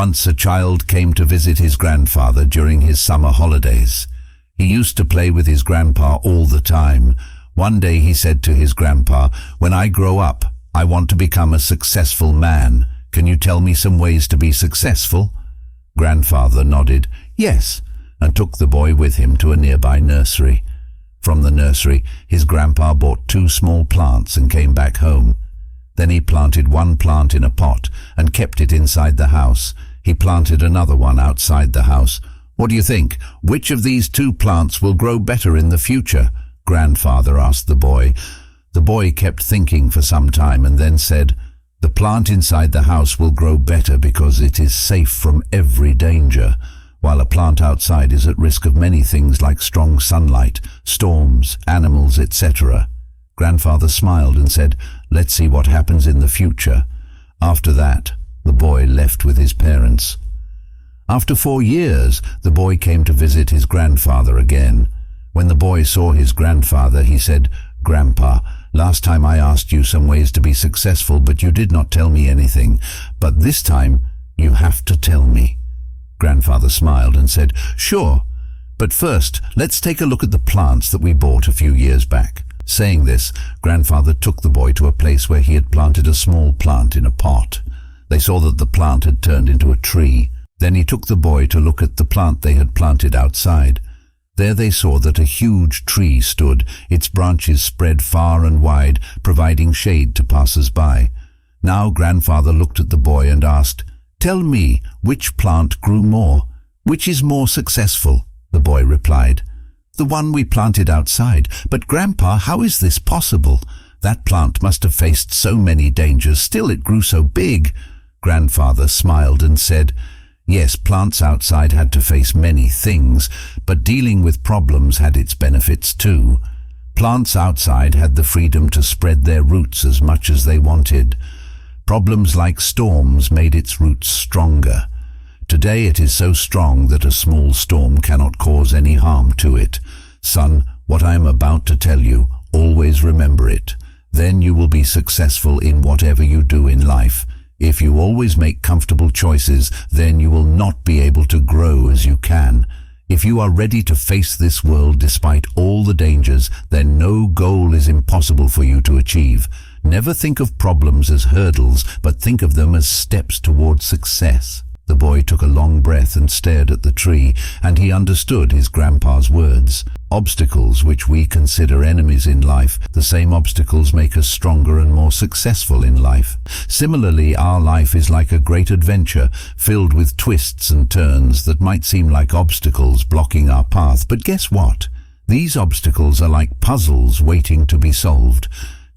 Once a child came to visit his grandfather during his summer holidays. He used to play with his grandpa all the time. One day he said to his grandpa, "When I grow up, I want to become a successful man. Can you tell me some ways to be successful?" Grandfather nodded, "Yes," and took the boy with him to a nearby nursery. From the nursery, his grandpa bought 2 small plants and came back home. Then he planted one plant in a pot and kept it inside the house. He planted another one outside the house. "What do you think? Which of these 2 plants will grow better in the future?" Grandfather asked the boy. The boy kept thinking for some time and then said, "The plant inside the house will grow better because it is safe from every danger, while a plant outside is at risk of many things like strong sunlight, storms, animals, etc." Grandfather smiled and said, "Let's see what happens in the future." After that, the boy left with his parents. After 4 years, the boy came to visit his grandfather again. When the boy saw his grandfather, he said, "Grandpa, last time I asked you some ways to be successful, but you did not tell me anything. But this time, you have to tell me." Grandfather smiled and said, "Sure, but first, let's take a look at the plants that we bought a few years back." Saying this, Grandfather took the boy to a place where he had planted a small plant in a pot. They saw that the plant had turned into a tree. Then he took the boy to look at the plant they had planted outside. There they saw that a huge tree stood, its branches spread far and wide, providing shade to passers-by. Now Grandfather looked at the boy and asked, "Tell me, which plant grew more? Which is more successful?" The boy replied, "The one we planted outside. But Grandpa, how is this possible? That plant must have faced so many dangers, still it grew so big." Grandfather smiled and said, "Yes, plants outside had to face many things, but dealing with problems had its benefits too. Plants outside had the freedom to spread their roots as much as they wanted. Problems like storms made its roots stronger. Today it is so strong that a small storm cannot cause any harm to it. Son, what I am about to tell you, always remember it. Then you will be successful in whatever you do in life. If you always make comfortable choices, then you will not be able to grow as you can. If you are ready to face this world despite all the dangers, then no goal is impossible for you to achieve. Never think of problems as hurdles, but think of them as steps towards success." The boy took a long breath and stared at the tree, and he understood his grandpa's words. Obstacles which we consider enemies in life, the same obstacles make us stronger and more successful in life. Similarly, our life is like a great adventure, filled with twists and turns that might seem like obstacles blocking our path. But guess what? These obstacles are like puzzles waiting to be solved.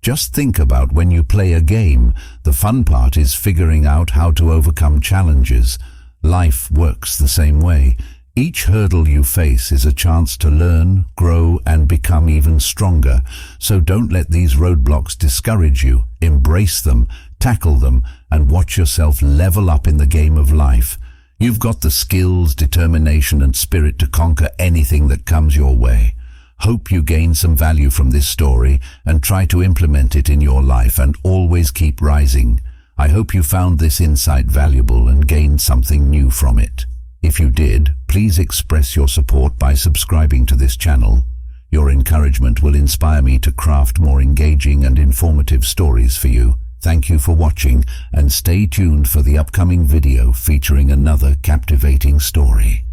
Just think about when you play a game. The fun part is figuring out how to overcome challenges. Life works the same way. Each hurdle you face is a chance to learn, grow, and become even stronger. So don't let these roadblocks discourage you. Embrace them, tackle them, and watch yourself level up in the game of life. You've got the skills, determination, and spirit to conquer anything that comes your way. Hope you gain some value from this story and try to implement it in your life, and always keep rising. I hope you found this insight valuable and gained something new from it. If you did, please express your support by subscribing to this channel. Your encouragement will inspire me to craft more engaging and informative stories for you. Thank you for watching, and stay tuned for the upcoming video featuring another captivating story.